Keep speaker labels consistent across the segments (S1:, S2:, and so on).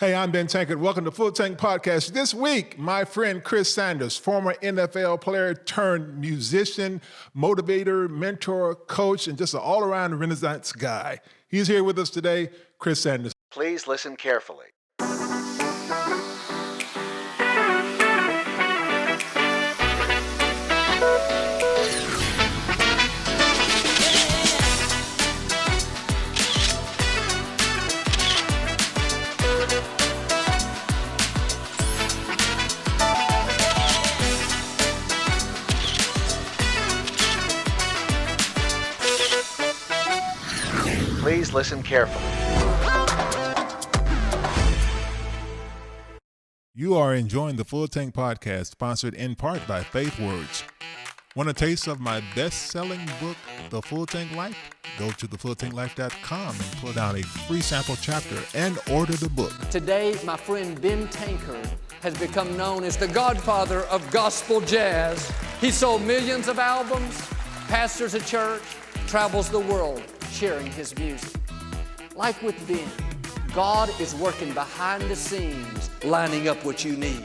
S1: Hey, I'm Ben Tankard. Welcome to Full Tank Podcast. This week, my friend Chris Sanders, former NFL player turned musician, motivator, mentor, coach, and just an all-around Renaissance guy. He's here with us today, Chris Sanders.
S2: Please listen carefully. Please listen carefully.
S1: You are enjoying the Full Tank Podcast, sponsored in part by Faith Words. Want a taste of my best-selling book, The Full Tank Life? Go to thefulltanklife.com and pull down a free sample chapter and order the book.
S3: Today, my friend Ben Tankard has become known as the Godfather of gospel jazz. He sold millions of albums, pastors a church, travels the world sharing his music. Like with Ben, God is working behind the scenes, lining up what you need.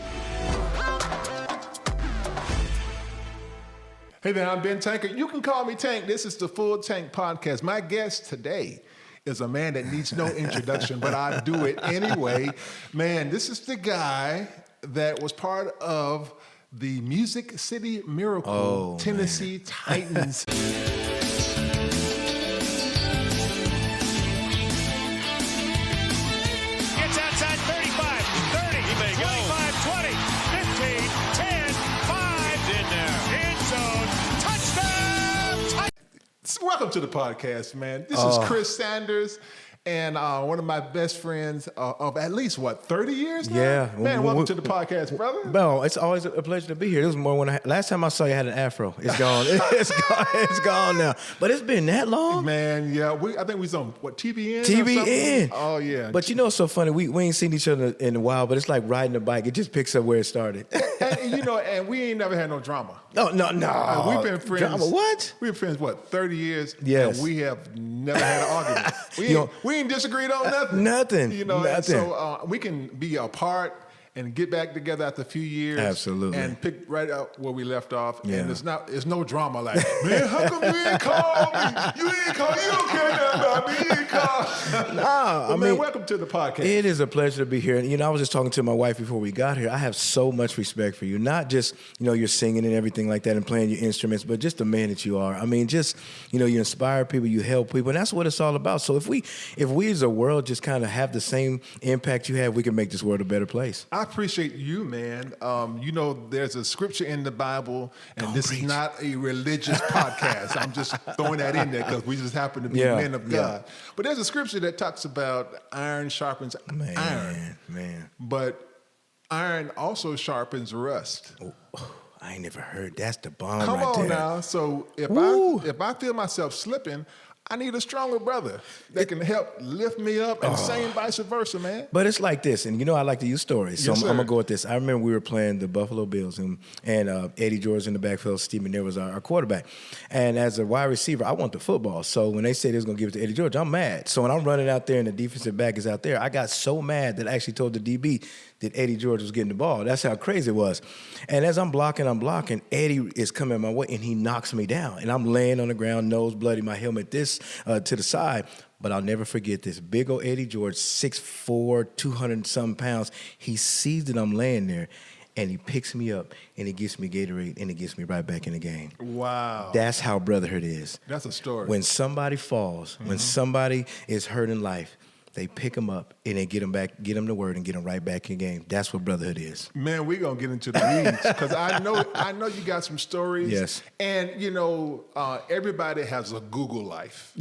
S1: Hey there, I'm Ben Tankard. You can call me Tank. This is the Full Tank Podcast. My guest today is a man that needs no introduction, but I do it anyway. Man, this is the guy that was part of the Music City Miracle Tennessee Titans. Welcome to the podcast, man. This is Chris Sanders and one of my best friends of at least, 30 years now?
S4: Yeah.
S1: Man, welcome to the podcast, brother.
S4: Well, it's always a pleasure to be here. This was more when last time I saw you had an afro. It's gone. It's gone now. But it's been that long.
S1: Man, yeah. I think we was on, TBN?
S4: TBN.
S1: Oh, yeah.
S4: But you know what's so funny? We ain't seen each other in a while, but it's like riding a bike. It just picks up where it started.
S1: and we ain't never had no drama.
S4: No.
S1: We've been friends.
S4: Drama, what?
S1: We've been friends, 30 years?
S4: Yes.
S1: And we have never had an argument. We ain't disagreed on nothing.
S4: Nothing.
S1: And
S4: Nothing.
S1: so we can be apart and get back together after a few years.
S4: Absolutely.
S1: And pick right up where we left off.
S4: Yeah.
S1: And it's no drama like, man, how come you ain't called me? You don't care nothing about me. You ain't called.
S4: Nah,
S1: man, welcome to the podcast.
S4: It is a pleasure to be here. And, I was just talking to my wife before we got here. I have so much respect for you. Not just, you're singing and everything like that and playing your instruments, but just the man that you are. I mean, just, you inspire people, you help people, and that's what it's all about. So if we as a world just kind of have the same impact you have, we can make this world a better place.
S1: I appreciate you, man. There's a scripture in the Bible, and this is not a religious podcast. I'm just throwing that in there because we just happen to be men of God. But there's a scripture that talks about iron sharpens iron.
S4: Man.
S1: But iron also sharpens rust.
S4: Oh, I ain't never heard. That's the bomb
S1: Come
S4: right
S1: on
S4: there.
S1: now. So if I feel myself slipping, I need a stronger brother that can help lift me up, and same vice versa, man.
S4: But it's like this, and I like to use stories, so
S1: Yes,
S4: I'm going to go with this. I remember we were playing the Buffalo Bills, and Eddie George in the backfield, Steve McNair was our quarterback. And as a wide receiver, I want the football. So when they said they was going to give it to Eddie George, I'm mad. So when I'm running out there and the defensive back is out there, I got so mad that I actually told the DB that Eddie George was getting the ball. That's how crazy it was. And as I'm blocking, Eddie is coming my way, and he knocks me down. And I'm laying on the ground, nose bloody, my helmet to the side. But I'll never forget this. Big old Eddie George, 6'4", 200-something pounds. He sees that I'm laying there, and he picks me up, and he gives me Gatorade, and he gets me right back in the game.
S1: Wow.
S4: That's how brotherhood is.
S1: That's a story.
S4: When somebody falls, when somebody is hurt in life, they pick them up and they get them the word and get them right back in the game. That's what brotherhood is.
S1: Man, we're going to get into the weeds because I know you got some stories.
S4: Yes.
S1: And, everybody has a Google life.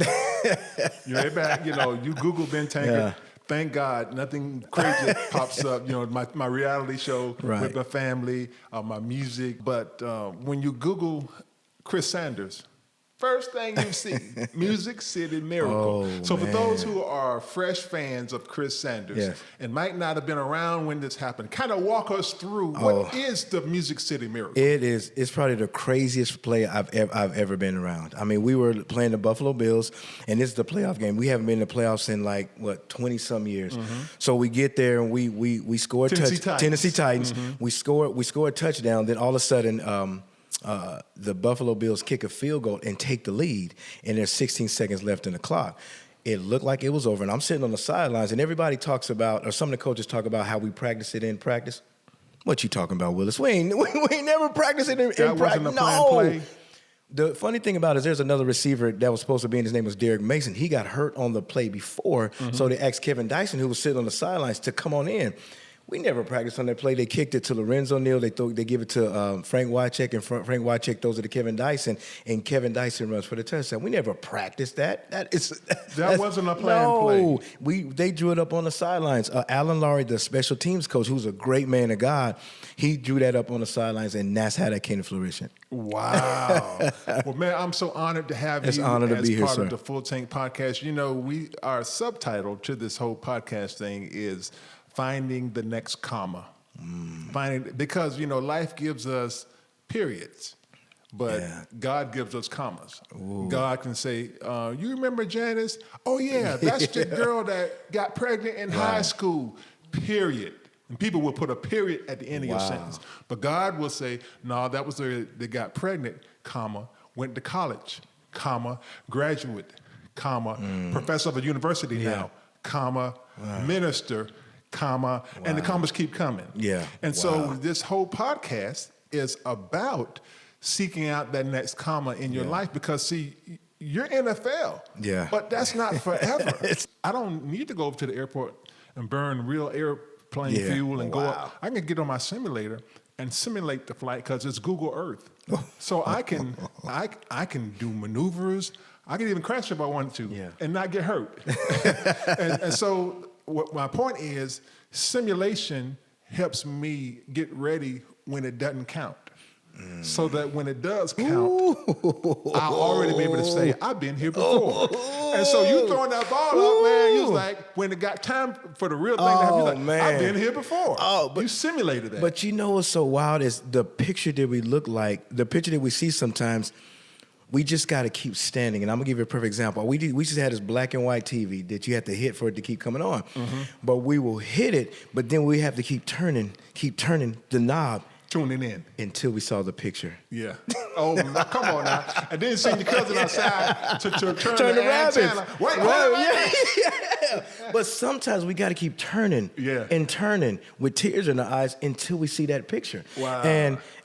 S1: You Google Ben Tankard.
S4: Yeah.
S1: Thank God nothing crazy pops up. My reality show with my family, my music. But when you Google Chris Sanders, First thing you see, Music City Miracle.
S4: Oh,
S1: So for
S4: man.
S1: those who are fresh fans of Chris Sanders
S4: Yes.
S1: and might not have been around when this happened, kind of walk us through what is the Music City Miracle?
S4: It's probably the craziest play I've ever been around. I mean, we were playing the Buffalo Bills, and this is the playoff game. We haven't been in the playoffs in 20-some years. So we get there and we score a Tennessee Titans. We score a touchdown. Then all of a sudden, the Buffalo Bills kick a field goal and take the lead, and there's 16 seconds left in the clock. It looked like it was over, and I'm sitting on the sidelines, and everybody talks about, or some of the coaches talk about how we practice it in practice. What you talking about, Willis? We ain't never practiced it in
S1: That
S4: practice.
S1: wasn't a planned play?
S4: The funny thing about it is there's another receiver that was supposed to be in. His name was Derek Mason. He got hurt on the play before, so they asked Kevin Dyson, who was sitting on the sidelines, to come on in. We never practiced on that play. They kicked it to Lorenzo Neal. They give it to Frank Wycheck, and Frank Wycheck throws it to Kevin Dyson, and Kevin Dyson runs for the touchdown. We never practiced that. That
S1: wasn't a planned play.
S4: They drew it up on the sidelines. Alan Laurie, the special teams coach, who's a great man of God, he drew that up on the sidelines, and that's how that came to fruition.
S1: Wow. Well, man, I'm so honored to have
S4: It's
S1: you
S4: an honor to
S1: as
S4: be here,
S1: part
S4: sir.
S1: of the Full Tank Podcast. You know, our subtitle to this whole podcast thing is Finding the Next Comma. Because, life gives us periods, but God gives us commas. God can say, you remember Janice? Oh, yeah, that's the girl that got pregnant in high school, period. And people will put a period at the end of your sentence. But God will say, no, that was they got pregnant, comma, went to college, comma, graduate, comma, professor of a university now, comma, minister, comma, and the commas keep coming.
S4: Yeah.
S1: And so this whole podcast is about seeking out that next comma in your life because, see, you're NFL.
S4: Yeah.
S1: But that's not forever. I don't need to go over to the airport and burn real airplane fuel and go up. I can get on my simulator and simulate the flight because it's Google Earth. So I can do maneuvers. I can even crash if I wanted to and not get hurt. and so what my point is, simulation helps me get ready when it doesn't count. So that when it does count, I'll already be able to say, I've been here before. And so you throwing that ball up, man, you was like, when it got time for the real thing to happen, you was like,
S4: man.
S1: I've been here before.
S4: But
S1: you simulated that.
S4: But what's so wild is the picture that we look like, the picture that we see sometimes, we just got to keep standing. And I'm going to give you a perfect example. We just had this black and white TV that you had to hit for it to keep coming on. But we will hit it, but then we have to keep turning the knob.
S1: Tuning in.
S4: Until we saw the picture.
S1: Yeah. Oh, come on now. And then seeing your cousin outside to turn the
S4: rabbits.
S1: antenna. Wait,
S4: Yeah. But sometimes we got to keep turning and turning with tears in our eyes until we see that picture.
S1: Wow.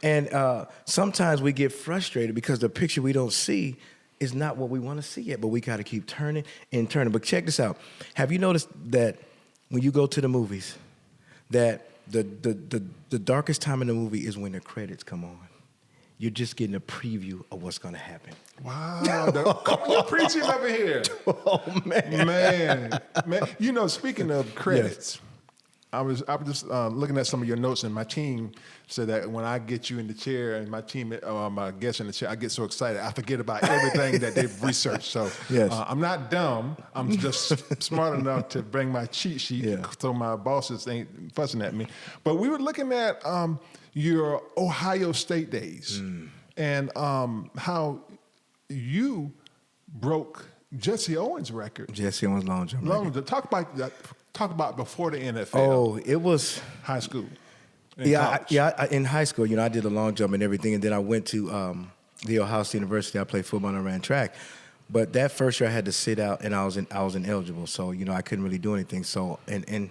S4: And sometimes we get frustrated because the picture we don't see is not what we want to see yet, but we got to keep turning and turning. But check this out. Have you noticed that when you go to the movies, that the darkest time in the movie is when the credits come on? You're just getting a preview of what's going to happen.
S1: Wow. Come on, you're preaching over here.
S4: Oh, man.
S1: Man. Speaking of credits, I was just looking at some of your notes, and my team said that when I get you in the chair and my team, my guests in the chair, I get so excited, I forget about everything that they've researched. So I'm not dumb. I'm just smart enough to bring my cheat sheet so my bosses ain't fussing at me. But we were looking at your Ohio State days and how you broke Jesse Owens' record.
S4: Jesse Owens' long jump record.
S1: Talk about before the NFL.
S4: Oh, it was
S1: high school.
S4: College. In high school, I did the long jump and everything, and then I went to the Ohio State University. I played football and I ran track. But that first year I had to sit out, and I was ineligible, so I couldn't really do anything. So and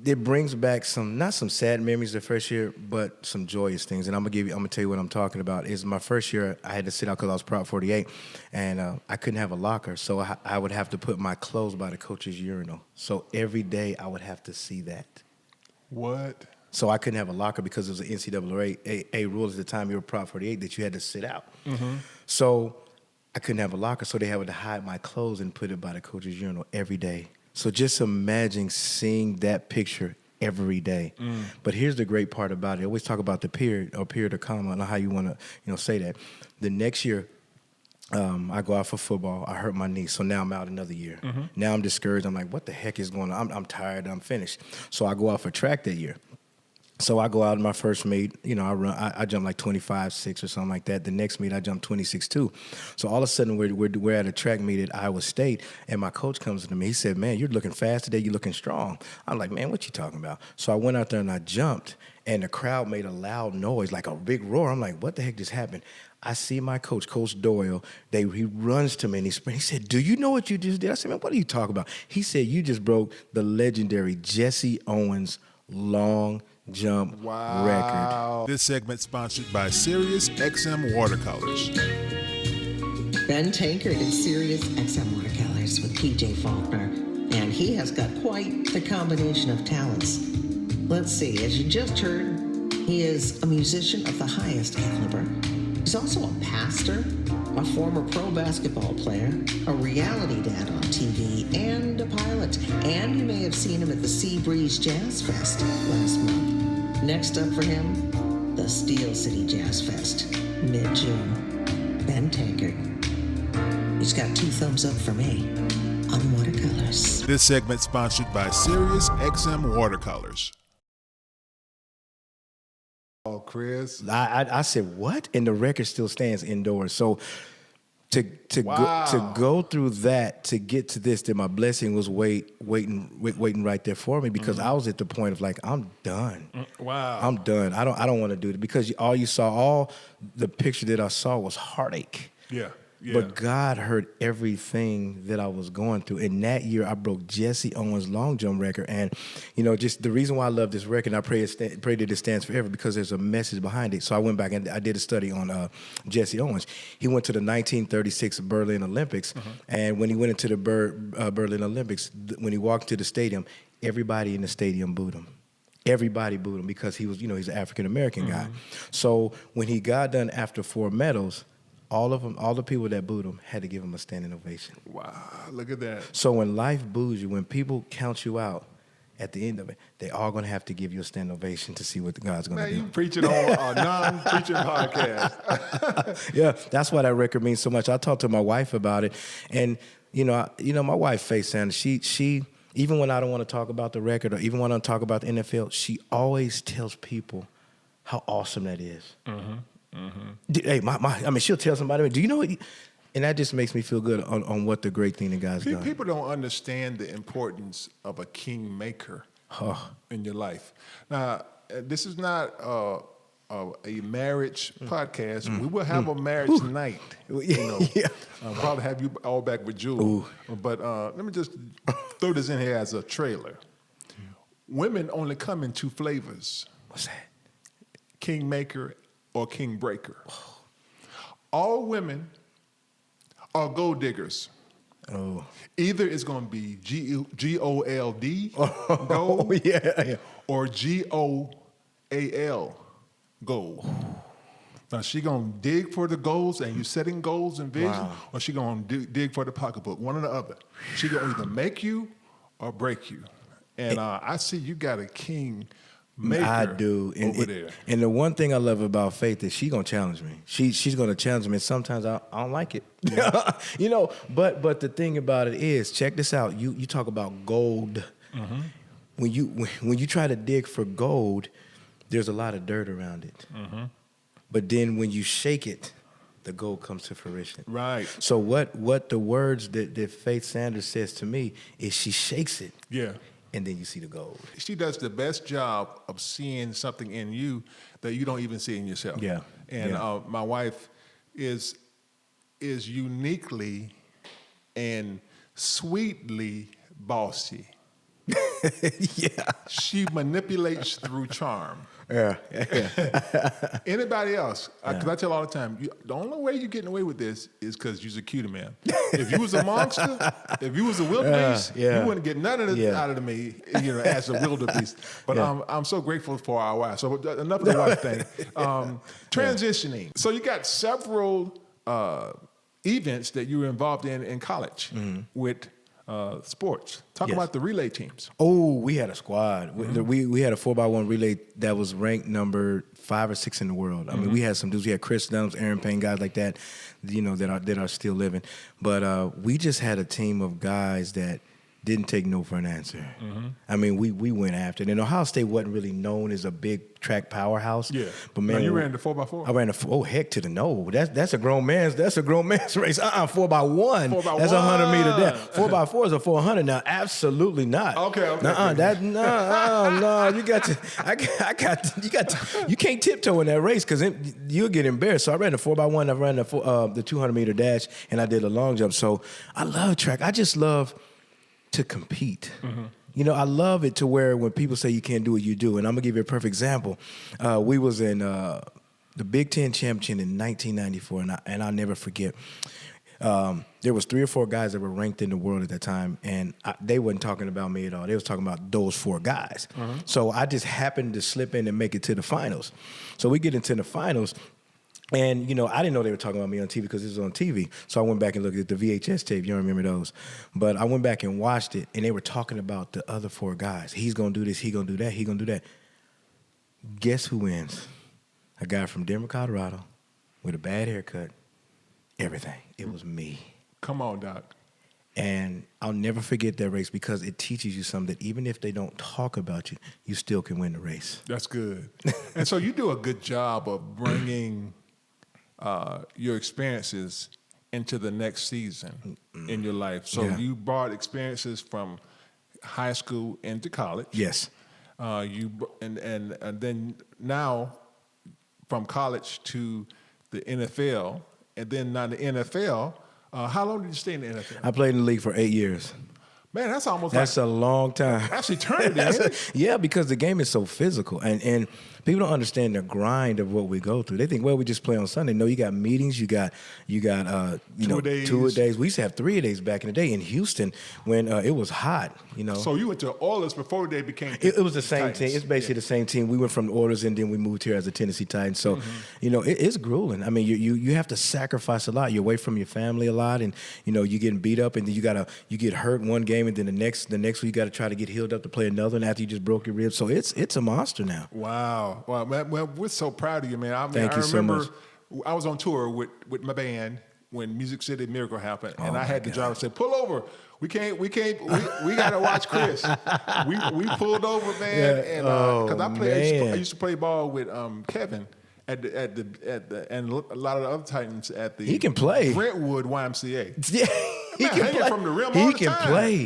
S4: it brings back not some sad memories the first year, but some joyous things. And I'm gonna tell you what I'm talking about. Is my first year I had to sit out because I was Prop 48, and I couldn't have a locker, so I would have to put my clothes by the coach's urinal. So every day I would have to see that.
S1: What?
S4: So I couldn't have a locker because it was an NCAA a rule at the time. You were Prop 48 that you had to sit out. So I couldn't have a locker, so they had to hide my clothes and put it by the coach's urinal every day. So just imagine seeing that picture every day. But here's the great part about it. I always talk about the period or comma. I don't know how you want to say that. The next year, I go out for football. I hurt my knee, so now I'm out another year. Now I'm discouraged. I'm like, what the heck is going on? I'm tired. I'm finished. So I go out for track that year. So I go out in my first meet, you know, I jump like 25.6 or something like that. The next meet I jump 26.2. So all of a sudden we're at a track meet at Iowa State, and my coach comes to me. He said, "Man, you're looking fast today. You're looking strong." I'm like, "Man, what you talking about?" So I went out there and I jumped, and the crowd made a loud noise, like a big roar. I'm like, "What the heck just happened?" I see my coach, Coach Doyle. He runs to me and he said, "Do you know what you just did?" I said, "Man, what are you talking about?" He said, "You just broke the legendary Jesse Owens long jump record."
S1: This segment sponsored by Sirius XM Watercolors.
S5: Ben Tankard at Sirius XM Watercolors with PJ Faulkner, and he has got quite the combination of talents. Let's see, as you just heard, he is a musician of the highest caliber. He's also a pastor, a former pro basketball player, a reality dad on TV, and a pilot. And you may have seen him at the Sea Breeze Jazz Fest last month. Next up for him, the Steel City Jazz Fest, mid-June. Ben Tankard. He's got 2 thumbs up for me on watercolors.
S1: This segment sponsored by Sirius XM Watercolors. Oh, Chris.
S4: I said, "What?" And the record still stands indoors. So to go through that, to get to this, that my blessing was waiting right there for me, because I was at the point of like, I'm done.
S1: Wow.
S4: I'm done. I don't want to do it, because all the picture that I saw was heartache.
S1: Yeah.
S4: But God heard everything that I was going through. And that year, I broke Jesse Owens' long jump record. And, you know, just the reason why I love this record, and I pray that it stands forever, because there's a message behind it. So I went back and I did a study on Jesse Owens. He went to the 1936 Berlin Olympics. And when he went into the Berlin Olympics, when he walked to the stadium, everybody in the stadium booed him. Everybody booed him, because he was, you know, he's an African-American guy. So when he got done after 4 medals, all the people that booed him had to give him a standing ovation.
S1: Wow, look at that.
S4: So when life boos you, when people count you out, at the end of it, they are going to have to give you a standing ovation to see what God's going to do.
S1: Man, you preaching on a non-preaching podcast.
S4: Yeah, that's why that record means so much. I talked to my wife about it, and you know, my wife, Faith Sanders, she even when I don't want to talk about the record, or even when I don't talk about the NFL, she always tells people how awesome that is. Hey, I mean, she'll tell somebody, "Do you know what?" And that just makes me feel good on what the great thing that God's done.
S1: People don't understand the importance of a kingmaker in your life. Now, this is not a marriage podcast. We will have a marriage night. You know, I'll probably have you all back with Jewel. But let me just throw this in here as a trailer. Women only come in 2 flavors.
S4: What's that?
S1: Kingmaker or king breaker. All women are gold diggers. Either it's going to be G-O-L-D, gold, or G-O-A-L, gold. Now, she going to dig for the goals, and you setting goals and vision, or she going to dig for the pocketbook, one or the other. She going to either make you or break you. And I see you got a king maker.
S4: I do.
S1: Over there.
S4: And the one thing I love about Faith is she's gonna challenge me. She's gonna challenge me. And sometimes I don't like it. Yeah. You know, but the thing about it is, check this out. You talk about gold. When you try to dig for gold, there's a lot of dirt around it. But then when you shake it, the gold comes to fruition.
S1: Right.
S4: So what the words that Faith Sanders says to me is, she shakes it.
S1: Yeah.
S4: And then you see the gold.
S1: She does the best job of seeing something in you that you don't even see in yourself.
S4: Yeah.
S1: And my wife is uniquely and sweetly bossy.
S4: Yeah.
S1: She manipulates through charm.
S4: Yeah.
S1: Anybody else? Because I tell all the time, the only way you're getting away with this is because you're a cutie man. If you was a monster, if you was a wildebeest, you wouldn't get none of this out of me, you know, as a wildebeest. But I'm so grateful for our wife. So enough of the wife thing. Transitioning. So you got several events that you were involved in college with sports. Talk
S4: Yes.
S1: about the relay teams.
S4: Oh, we had a squad. We had a 4x1 relay that was ranked number 5 or 6 in the world. I mean, we had some dudes. We had Chris Dunham, Aaron Payne, guys like that, that are still living. But we just had a team of guys that didn't take no for an answer. I mean, we went after it. And Ohio State wasn't really known as a big track powerhouse.
S1: Yeah.
S4: But man,
S1: you ran the 4x4?
S4: I ran heck to the no. That's a grown man's race. 4x1. That's a 100-meter dash. 4x4 is a 400. Now, absolutely not.
S1: Okay.
S4: You can't tiptoe in that race because you'll get embarrassed. So I ran the 4x1. I ran the 200-meter dash, and I did a long jump. So I love track. I just love to compete. I love it to where when people say you can't do it, you do. And I'm gonna give you a perfect example. We was in the Big Ten championship in 1994, and I'll never forget. There was 3 or 4 guys that were ranked in the world at that time, and they wasn't talking about me at all. They was talking about those 4 guys. So I just happened to slip in and make it to the finals. So we get into the finals. And, I didn't know they were talking about me on TV because it was on TV. So I went back and looked at the VHS tape. You don't remember those. But I went back and watched it, and they were talking about the other 4 guys. He's going to do this. He's going to do that. He's going to do that. Guess who wins? A guy from Denver, Colorado, with a bad haircut. Everything. It was me.
S1: Come on, Doc.
S4: And I'll never forget that race because it teaches you something that even if they don't talk about you, you still can win the race.
S1: That's good. And so you do a good job of bringing your experiences into the next season in your life. So you brought experiences from high school into college.
S4: Yes.
S1: And then now from college to the NFL, and then now the NFL. How long did you stay in the NFL?
S4: I played in the league for 8 years.
S1: Man, that's almost
S4: That's a long time.
S1: That's eternity, ain't it?
S4: Yeah, because the game is so physical. And people don't understand the grind of what we go through. They think, well, we just play on Sunday. No, you got meetings, you got
S1: Two-a-days.
S4: 2-a-days. We used to have 3-a-days back in the day in Houston when it was hot,
S1: So you went to Oilers before they became
S4: It was the same
S1: Titans.
S4: team. It's basically the same team. We went from the Oilers and then we moved here as the Tennessee Titans. So, it's grueling. I mean, you have to sacrifice a lot. You're away from your family a lot, and you're getting beat up, and then you get hurt one game, and then the next week you got to try to get healed up to play another one after you just broke your ribs. So it's a monster now.
S1: Wow. Well, man, we're so proud of you, man. I
S4: Thank you so
S1: remember
S4: much.
S1: I was on tour with my band when Music City Miracle happened, and
S4: Oh,
S1: I had the driver say, "Pull over. We got to watch Chris." we pulled over, man, and because I used to play ball with Kevin at the and a lot of the other Titans at the
S4: He can play.
S1: Brentwood YMCA.
S4: Yeah, he
S1: Man,
S4: can
S1: hanging
S4: play.
S1: from the rim
S4: He
S1: all the
S4: can
S1: time,
S4: play.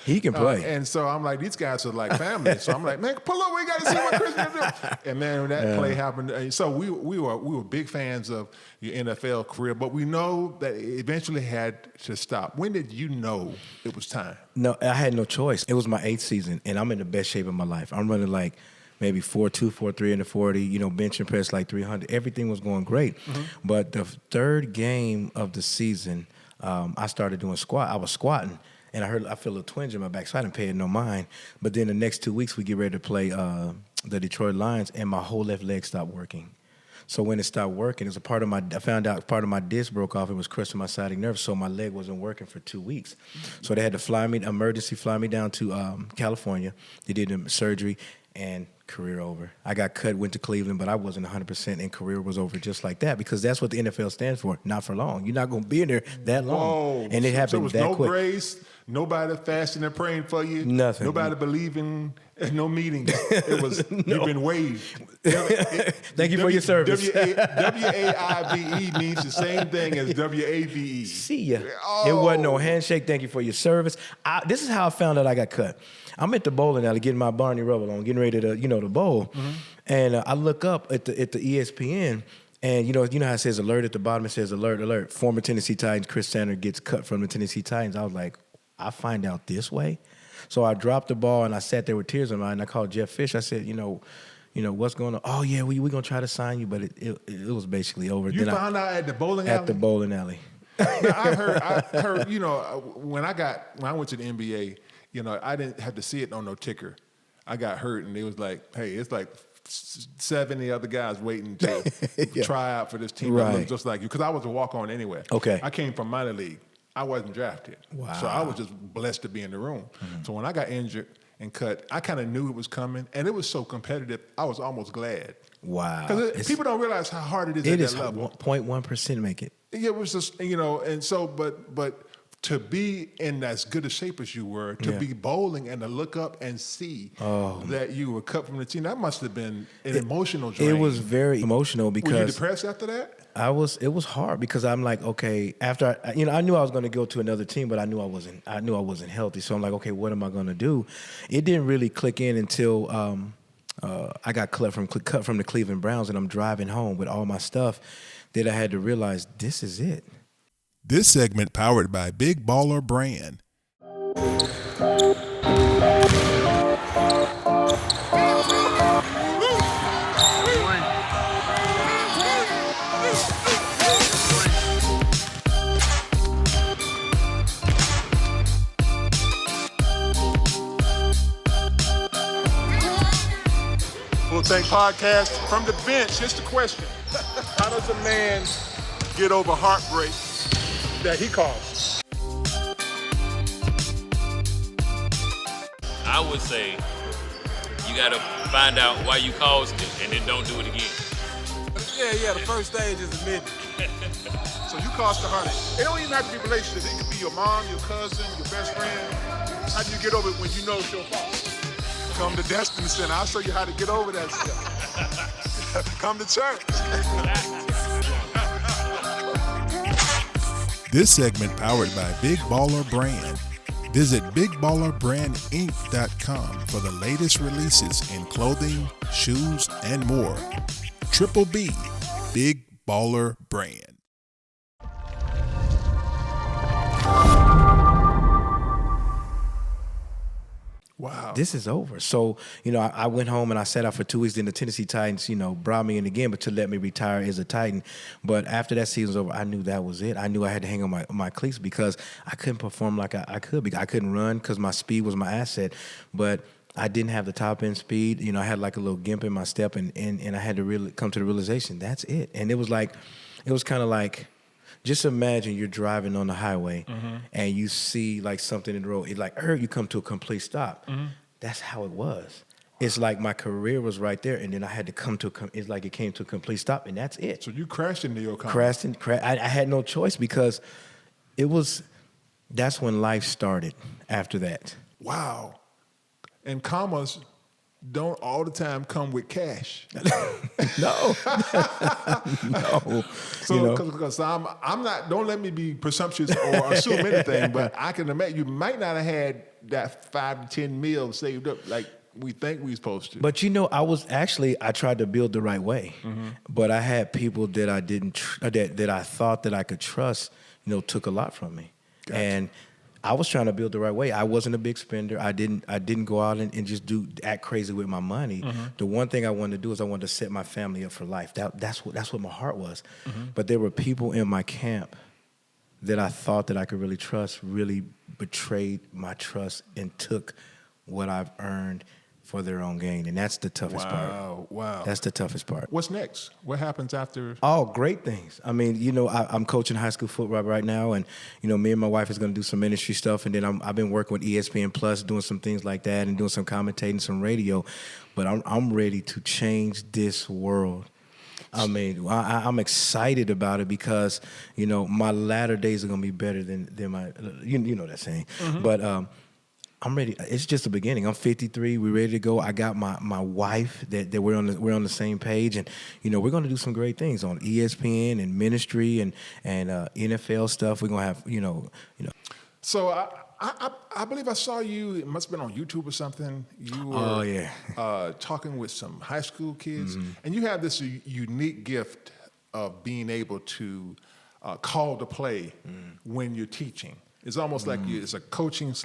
S1: He
S4: can play.
S1: And so I'm like, these guys are like family. So I'm like, man, pull over. We got to see what Chris can do. And man, when that play happened, so we were big fans of your NFL career, but we know that it eventually had to stop. When did you know it was time?
S4: No, I had no choice. It was my 8th season, and I'm in the best shape of my life. I'm running like maybe 4.2, 4.3 in the 40, bench and press like 300. Everything was going great. But the 3rd game of the season, I started doing squat. I was squatting, and I feel a twinge in my back, so I didn't pay it no mind. But then the next 2 weeks, we get ready to play the Detroit Lions, and my whole left leg stopped working. So when it stopped working, I found out part of my disc broke off. It was crushing my sciatic nerve, so my leg wasn't working for 2 weeks. So they had to emergency fly me down to California. They did the surgery, and career over. I got cut, went to Cleveland, but I wasn't 100%, and career was over just like that because that's what the NFL stands for, not for long. You're not going to be in there that long.
S1: Whoa.
S4: And it happened that
S1: no
S4: quick.
S1: Grace, nobody fasting and praying for you.
S4: Nothing.
S1: Nobody believing, no meetings. It was, You've been waived.
S4: Thank you for your service.
S1: WAIVE means the same thing as WAVE.
S4: See ya.
S1: Oh.
S4: It wasn't no handshake. Thank you for your service. This is how I found out I got cut. I'm at the bowling alley getting my Barney Rubble on, getting ready to bowl, and I look up at the ESPN, and you know how it says alert at the bottom. It says alert, alert. Former Tennessee Titans Chris Standard gets cut from the Tennessee Titans. I was like, I find out this way, so I dropped the ball and I sat there with tears in my eye. And I called Jeff Fish. I said, what's going on? Oh yeah, we're gonna try to sign you, but it was basically over.
S1: You found out at the bowling alley?
S4: At the bowling alley.
S1: Now, I heard, when I went to the NBA, I didn't have to see it on no ticker. I got hurt, and it was like, hey, it's like 70 other guys waiting to try out for this team that
S4: Right.
S1: look just like you, because I was a walk-on anyway.
S4: Okay.
S1: I came from minor league. I wasn't drafted.
S4: Wow.
S1: So I was just blessed to be in the room. So when I got injured and cut, I kind of knew it was coming, and it was so competitive, I was almost glad.
S4: Wow.
S1: Because people don't realize how hard it is
S4: It
S1: at
S4: is
S1: that level.
S4: 0.1% make it.
S1: Yeah, it was just, and so, but to be in as good a shape as you were, to be bowling and to look up and see that you were cut from the team, that must have been an emotional drain.
S4: It was very emotional because
S1: Were you depressed after that?
S4: It was hard because I'm like, okay, after I knew I was going to go to another team, but I knew I wasn't healthy. So I'm like, okay, what am I going to do? It didn't really click in until I got cut from the Cleveland Browns, and I'm driving home with all my stuff that I had to realize this is it.
S1: This segment powered by Big Baller Brand. Full Tank Podcast from the bench. Here's the question: how does a man get over heartbreak that he caused?
S6: I would say you got to find out why you caused it and then don't do it again.
S1: Yeah, the first stage is admitting. So you caused the heartache. It don't even have to be relationships. It could be your mom, your cousin, your best friend. How do you get over it when you know it's your fault? Come to Destiny Center. I'll show you how to get over that stuff. Come to church. This segment powered by Big Baller Brand. Visit BigBallerBrandInc.com for the latest releases in clothing, shoes, and more. Triple B, Big Baller Brand. Wow.
S4: This is over. So, I went home and I sat out for 2 weeks. Then the Tennessee Titans, brought me in again, but to let me retire as a Titan. But after that season was over, I knew that was it. I knew I had to hang on my cleats because I couldn't perform like I could. I couldn't run because my speed was my asset. But I didn't have the top end speed. I had like a little gimp in my step, and I had to really come to the realization that's it. And it was kind of like, just imagine you're driving on the highway and you see like something in the road. It's like, you come to a complete stop. That's how it was. It's like my career was right there, and then I had to come to it's like it came to a complete stop, and that's it.
S1: So you crashed into your car.
S4: I had no choice because that's when life started after that.
S1: Wow. And commas don't all the time come with cash.
S4: No. No.
S1: So, because I'm not, don't let me be presumptuous or assume anything, but I can imagine you might not have had that 5 to 10 mil saved up like we think we're supposed to.
S4: But I tried to build the right way, but I had people that I didn't, that I thought that I could trust, took a lot from me.
S1: Gotcha.
S4: And I was trying to build the right way. I wasn't a big spender. I didn't go out and just act crazy with my money. The one thing I wanted to do is I wanted to set my family up for life. That's what my heart was. But there were people in my camp that I thought that I could really trust, really betrayed my trust and took what I've earned for their own gain. And that's the toughest part.
S1: Wow.
S4: That's the toughest part.
S1: What's next? What happens after?
S4: Oh, great things. I mean, I'm coaching high school football right now, and, me and my wife is going to do some ministry stuff, and then I've been working with ESPN Plus, doing some things like that, and doing some commentating, some radio. But I'm ready to change this world. I mean, I'm excited about it because, my latter days are going to be better than my, you know that saying. But I'm ready. It's just the beginning. I'm 53. We're ready to go. I got my wife that we're on the same page, and we're going to do some great things on ESPN and ministry and NFL stuff. We're going to have
S1: So I believe I saw you. It must have been on YouTube or something. You were talking with some high school kids, and you have this unique gift of being able to call the play when you're teaching. It's almost like it's a coaching /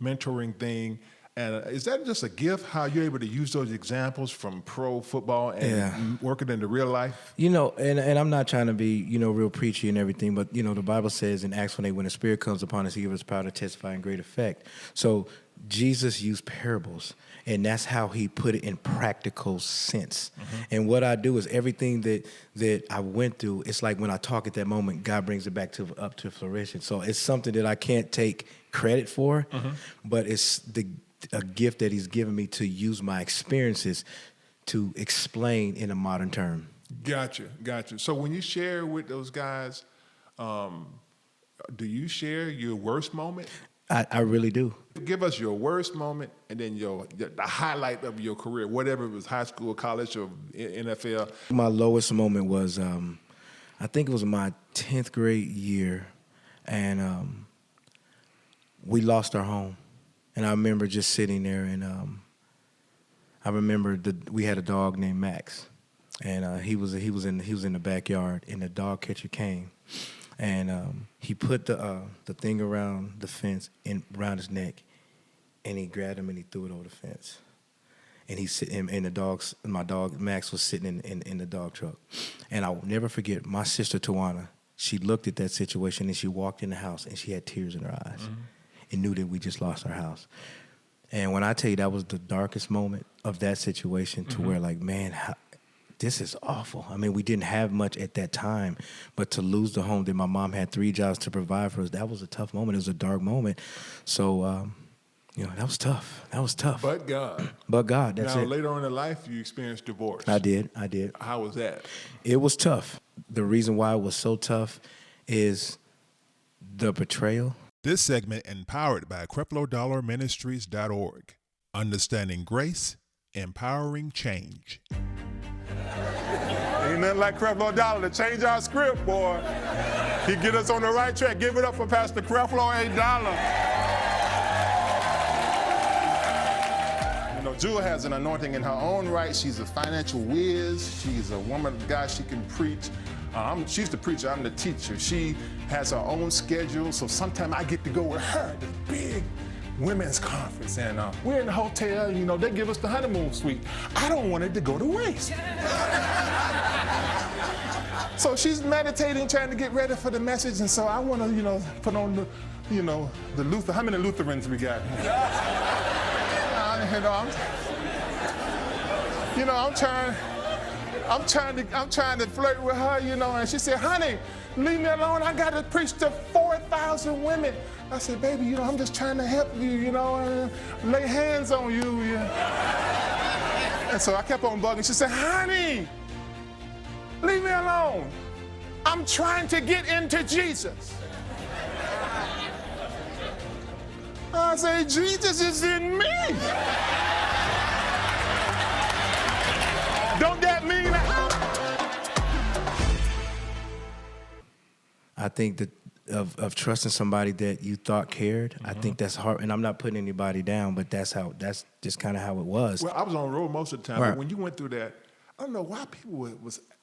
S1: mentoring thing. And is that just a gift, how you're able to use those examples from pro football and work it into real life?
S4: And I'm not trying to be, real preachy and everything, but, the Bible says in Acts 1:8, when the Spirit comes upon us, He gives us power to testify in great effect. So Jesus used parables, and that's how he put it in practical sense. And what I do is everything that I went through, it's like when I talk at that moment, God brings it back up to fruition. So it's something that I can't take credit for, but it's a gift that he's given me to use my experiences to explain in a modern term.
S1: Gotcha. So when you share with those guys, do you share your worst moment?
S4: I really do.
S1: Give us your worst moment and then the highlight of your career, whatever it was, high school, college, or NFL.
S4: My lowest moment was, I think it was my 10th grade year, and we lost our home. And I remember just sitting there, and I remember we had a dog named Max, and he was in the backyard, and the dog catcher came. And he put the thing around the fence around his neck, and he grabbed him and he threw it over the fence. And my dog Max was sitting in the dog truck. And I'll never forget, my sister Tawana, she looked at that situation and she walked in the house and she had tears in her eyes and knew that we just lost our house. And when I tell you that was the darkest moment of that situation, to where like, man, this is awful. I mean, we didn't have much at that time, but to lose the home that my mom had 3 jobs to provide for us, that was a tough moment. It was a dark moment. So, that was tough.
S1: But God.
S4: But God, that's
S1: now,
S4: it.
S1: later on in life, you experienced divorce.
S4: I did.
S1: How was that?
S4: It was tough. The reason why it was so tough is the betrayal.
S1: This segment empowered by CrefloDollarMinistries.org. Understanding grace, empowering change. Ain't nothing like Creflo Dollar to change our script, boy. He get us on the right track. Give it up for Pastor Creflo A. Dollar. Jewel has an anointing in her own right. She's a financial whiz. She's a woman of God. She can preach. She's the preacher. I'm the teacher. She has her own schedule. So sometimes I get to go with her to this big women's conference. And we're in the hotel. They give us the honeymoon suite. I don't want it to go to waste. So she's meditating, trying to get ready for the message. And so I want to, put on the Luther. How many Lutherans we got? I'm trying to flirt with her, and she said, honey, leave me alone. I got to preach to 4,000 women. I said, baby, I'm just trying to help you, and lay hands on you. And so I kept on bugging. She said, honey, leave me alone. I'm trying to get into Jesus. I say, Jesus is in me. Don't that mean?
S4: I think that of trusting somebody that you thought cared, I think that's hard. And I'm not putting anybody down, but that's just kind of how it was.
S1: Well, I was on the road most of the time.
S4: Right.
S1: But when you went through that, I don't know why people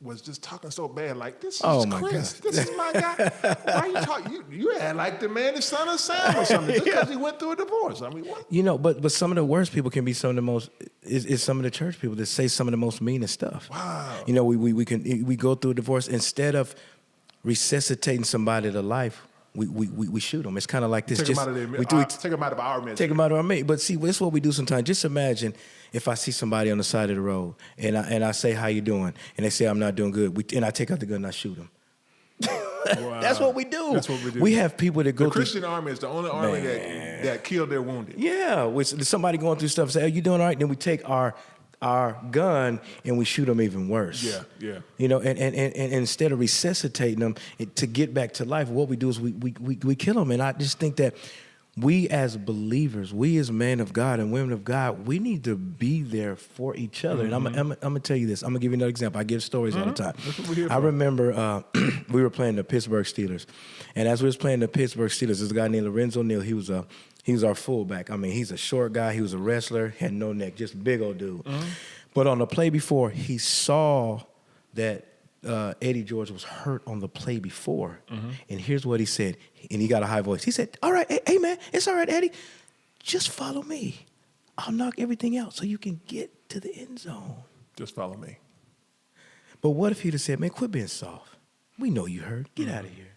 S1: was just talking so bad. Like, this is Chris.
S4: God.
S1: This is my guy. Why you talking? You had like the man, the son of Sam or something, just because he went through a divorce. I mean, what?
S4: But some of the worst people can be some of the most is some of the church people that say some of the most meanest stuff.
S1: Wow.
S4: We go through a divorce, instead of resuscitating somebody to life, we shoot them. It's kind of like this.
S1: Take them out of our ministry.
S4: Take them out of our ministry. But see, that's what we do sometimes. Just imagine if I see somebody on the side of the road and I say, how you doing? And they say, I'm not doing good. And I take out the gun and I shoot them.
S1: Wow.
S4: That's what we do.
S1: That's what we do.
S4: We have people that go
S1: the
S4: through.
S1: Christian army is the only army that killed their wounded.
S4: Yeah, with somebody going through stuff, say, are you doing all right? Then we take our gun and we shoot them even worse.
S1: Yeah.
S4: And instead of resuscitating them to get back to life, what we do is we kill them. And I just think that we as believers, we as men of God and women of God, we need to be there for each other. And I'm gonna tell you this. I'm gonna give you another example. I give stories all the time.
S1: That's what we're here for.
S4: I remember we were playing the Pittsburgh Steelers, and as we was playing the Pittsburgh Steelers, there's a guy named Lorenzo Neal. He was our fullback. I mean, he's a short guy. He was a wrestler, had no neck, just a big old dude. But on the play before, he saw that Eddie George was hurt on the play before. And here's what he said. And he got a high voice. He said, all right, hey, man, it's all right, Eddie. Just follow me. I'll knock everything out so you can get to the end zone.
S1: Just follow me.
S4: But what if he'd have said, man, quit being soft. We know you hurt. Get out of here.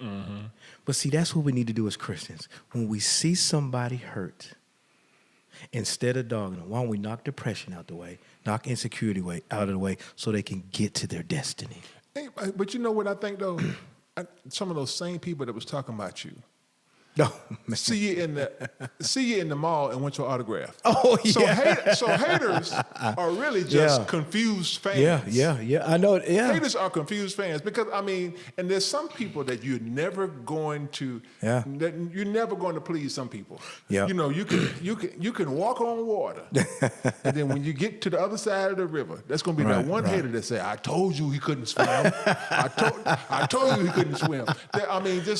S4: But see, that's what we need to do as Christians. When we see somebody hurt, Instead of dogging them, why don't we knock depression out the way, knock insecurity out of the way so they can get to their destiny?
S1: Hey, but you know what I think, though? Some of those same people that was talking about you,
S4: No,
S1: see you in the mall and want your autograph.
S4: Oh, yeah.
S1: So haters are really just confused fans.
S4: Yeah. I know. Yeah.
S1: Haters are confused fans because and there's some people that you're never going to.
S4: Yeah.
S1: That you're never going to please some people.
S4: Yeah.
S1: You know, you can walk on water, and then when you get to the other side of the river, that's going to be that one hater that say, "I told you he couldn't swim. I told you he couldn't swim."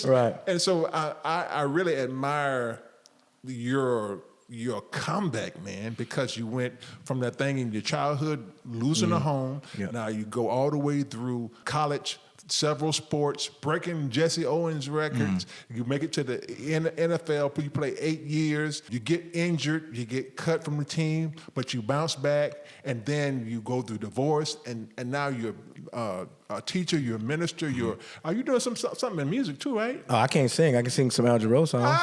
S4: Right.
S1: And so I really admire your comeback, man, because you went from that thing in your childhood, losing a home.
S4: Yep.
S1: Now you go all the way through college, several sports, breaking Jesse Owens records. You make it to the NFL. You play 8 years. You get injured. You get cut from the team, but you bounce back, and then you go through divorce, and now you're a teacher. You're a minister. Are you doing something in music too, right?
S4: Oh, I can't sing. I can sing some Al Jarreau songs.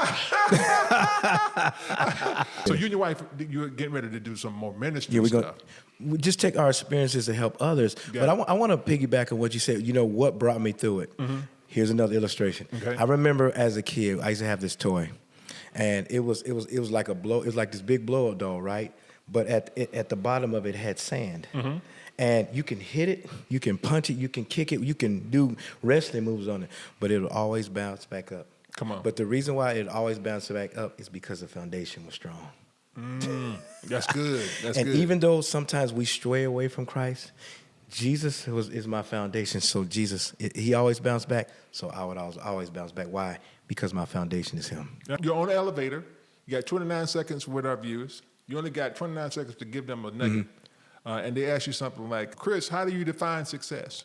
S1: So you and your wife, you're getting ready to do some more ministry stuff.
S4: We just take our experiences to help others.
S1: Yeah.
S4: But I want to piggyback on what you said. You know what brought me through it? Mm-hmm. Here's another illustration.
S1: Okay.
S4: I remember as a kid, I used to have this toy, and it was like it was like this big blow up doll, right? But at the bottom of it had sand. Mm-hmm. And you can hit it, you can punch it, you can kick it, you can do wrestling moves on it, but it'll always bounce back up.
S1: Come on.
S4: But the reason why it always bounces back up is because the foundation was strong.
S1: That's good. That's
S4: and
S1: good.
S4: even though sometimes we stray away from Christ, Jesus is my foundation. So Jesus, he always bounced back. So I would always bounce back. Why? Because my foundation is him.
S1: You're on the elevator. You got 29 seconds with our viewers. You only got 29 seconds to give them a nugget. Mm-hmm. And they ask you something like, Chris, how do you define success?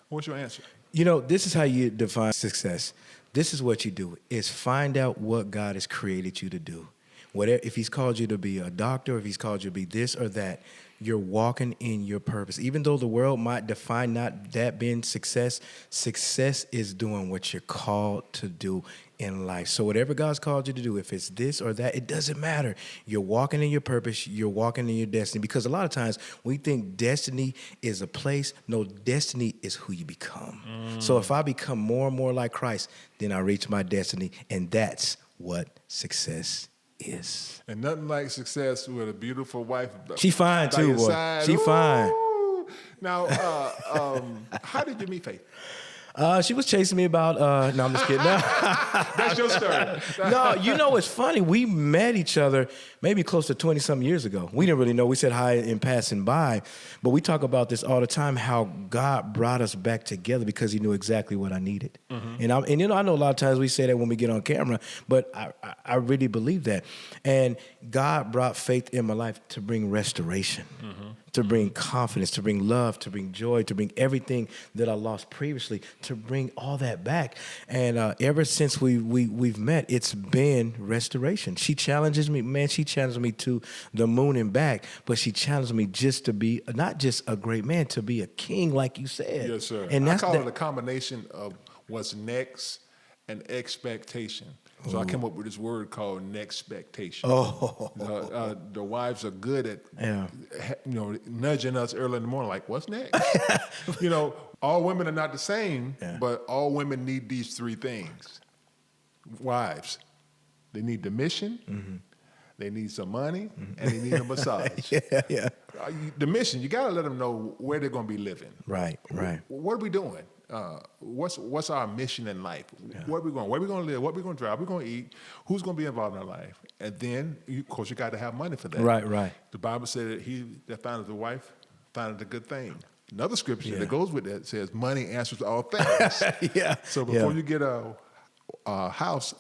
S1: What's your answer?
S4: You know, this is how you define success. This is what you do, is find out what God has created you to do. Whatever, if he's called you to be a doctor, if he's called you to be this or that, you're walking in your purpose. Even though the world might define not that being success, success is doing what you're called to do in life. So whatever God's called you to do, if it's this or that, it doesn't matter. You're walking in your purpose. You're walking in your destiny. Because a lot of times we think destiny is a place. No, destiny is who you become. So if I become more and more like Christ, then I reach my destiny. And that's what success is.
S1: And nothing like success with a beautiful wife.
S4: She fine
S1: by
S4: too,
S1: your
S4: boy.
S1: side.
S4: She fine.
S1: Now, how did you meet Faith?
S4: She was chasing me about, no, I'm just kidding.
S1: That's your story.
S4: No, you know, it's funny. We met each other maybe close to 20-something years ago. We didn't really know. We said hi in passing by. But we talk about this all the time, how God brought us back together because he knew exactly what I needed. Mm-hmm. And you know, I know a lot of times we say that when we get on camera, but I really believe that. And God brought Faith in my life to bring restoration, to bring confidence, to bring love, to bring joy, to bring everything that I lost previously, to bring all that back. And ever since we've met, it's been restoration. She challenges me, man, she challenged me to the moon and back, but she challenged me just to be not just a great man, to be a king, like you said.
S1: Yes, sir.
S4: And
S1: I call it a combination of what's next and expectation. So I came up with this word called nexpectation. The wives are good at, nudging us early in the morning, like, what's next? All women are not the same, but all women need these three things. Wives, they need the mission, they need some money, and they need a massage. The mission, you got to let them know where they're going to be living.
S4: Right.
S1: What are we doing? What's our mission in life? Where are we going? Where are we going to live? What are we going to drive? We're going to eat. Who's going to be involved in our life? And then, of course, you got to have money for that.
S4: Right.
S1: The Bible said that he that findeth a wife findeth a good thing. Another scripture that goes with that says, money answers all things. So before you get a house,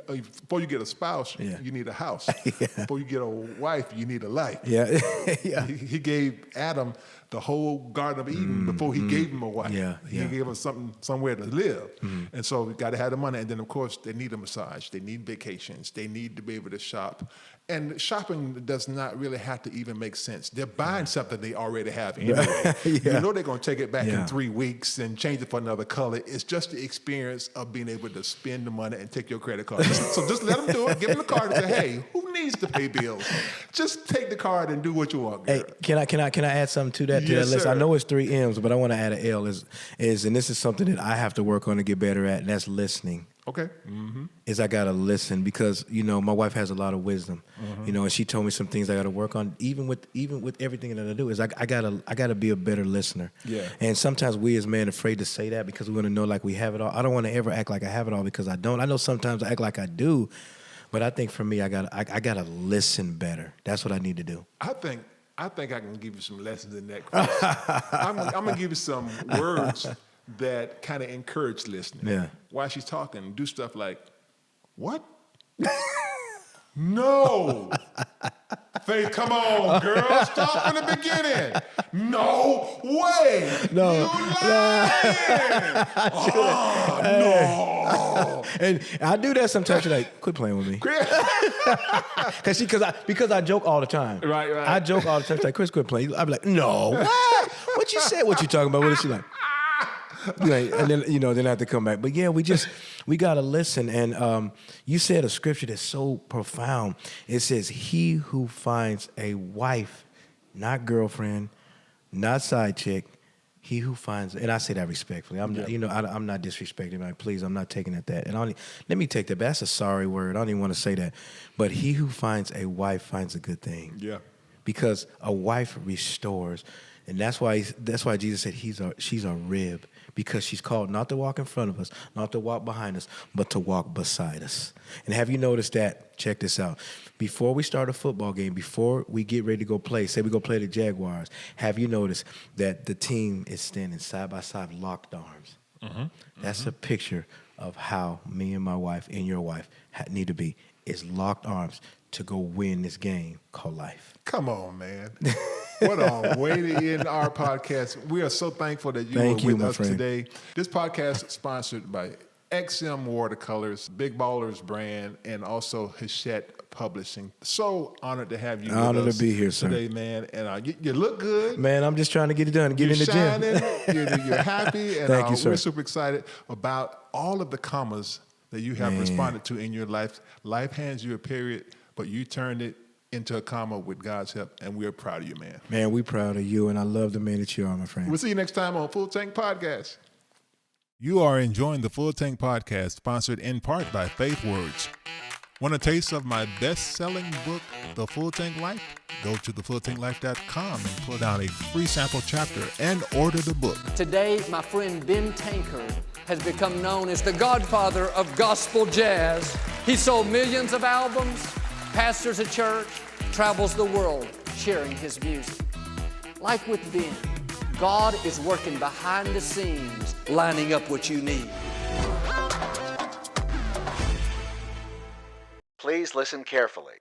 S1: before you get a spouse, you need a house. Before you get a wife, you need a life. He gave Adam the whole Garden of Eden before he gave him a wife. He gave him somewhere to live. And so we got to have the money. And then, of course, they need a massage. They need vacations. They need to be able to shop. And shopping does not really have to even make sense. They're buying something they already have anyway. You know they're going to take it back in 3 weeks and change it for another color. It's just the experience of being able to spend the money and take your credit card. So just let them do it. Give them the card and say, hey, who needs to pay bills. Just take the card and do what you want, girl.
S4: Hey, can I add something to that?
S1: Yes,
S4: list?
S1: sir.
S4: I know it's 3 M's, but I want to add an L. And this is something that I have to work on to get better at, and that's listening.
S1: Okay.
S4: Is I gotta listen because my wife has a lot of wisdom, and she told me some things I gotta work on. Even with everything that I do, is I gotta be a better listener.
S1: Yeah.
S4: And sometimes we as men are afraid to say that because we want to know like we have it all. I don't want to ever act like I have it all because I don't. I know sometimes I act like I do, but I think for me I gotta listen better. That's what I need to do.
S1: I think I can give you some lessons in that. Chris. I'm gonna give you some words that kind of encourage listening.
S4: Yeah.
S1: While she's talking, do stuff like, what? No. Faith, come on, girl. Stop from the beginning. No way.
S4: No.
S1: You lying. No.
S4: And I do that sometimes. She's like, quit playing with me. Because I joke all the time.
S1: Right.
S4: I joke all the time. She's like, Chris, quit playing. I'll be like, no. What you said? What you talking about? What is she like? And then then I have to come back. But yeah, we gotta listen. And you said a scripture that's so profound. It says, "He who finds a wife, not girlfriend, not side chick, he who finds," and I say that respectfully. I'm not disrespecting. Like, please, I'm not taking it that. And let me take that. That's a sorry word. I don't even want to say that. But he who finds a wife finds a good thing.
S1: Yeah.
S4: Because a wife restores. And that's why Jesus said she's a rib, because she's called not to walk in front of us, not to walk behind us, but to walk beside us. And have you noticed that? Check this out. Before we start a football game, before we get ready to go play, say we go play the Jaguars, have you noticed that the team is standing side by side, locked arms? That's a picture of how me and my wife and your wife need to be, is locked arms to go win this game called life.
S1: Come on, man. What a way to end our podcast. We are so thankful that you were with us today. This podcast is sponsored by XM Watercolors, Big Ballers brand, and also Hachette Publishing. So honored to have you with us.
S4: Honored to be here, sir.
S1: Today, man. And you look good.
S4: Man, I'm just trying to get it done, get in the
S1: gym. You're happy. And
S4: Thank you, sir.
S1: We're super excited about all of the commas that you have responded to in your life. Life hands you a period, but you turned it into a comma with God's help, and we're proud of you, man.
S4: Man, we're proud of you, and I love the man that you are, my friend.
S1: We'll see you next time on Full Tank Podcast. You are enjoying the Full Tank Podcast, sponsored in part by Faith Words. Want a taste of my best-selling book, The Full Tank Life? Go to thefulltanklife.com and pull down a free sample chapter and order the book.
S3: Today, my friend Ben Tankard has become known as the Godfather of gospel jazz. He sold millions of albums, pastors a church, travels the world sharing his music. Like with Ben, God is working behind the scenes, lining up what you need.
S2: Please listen carefully.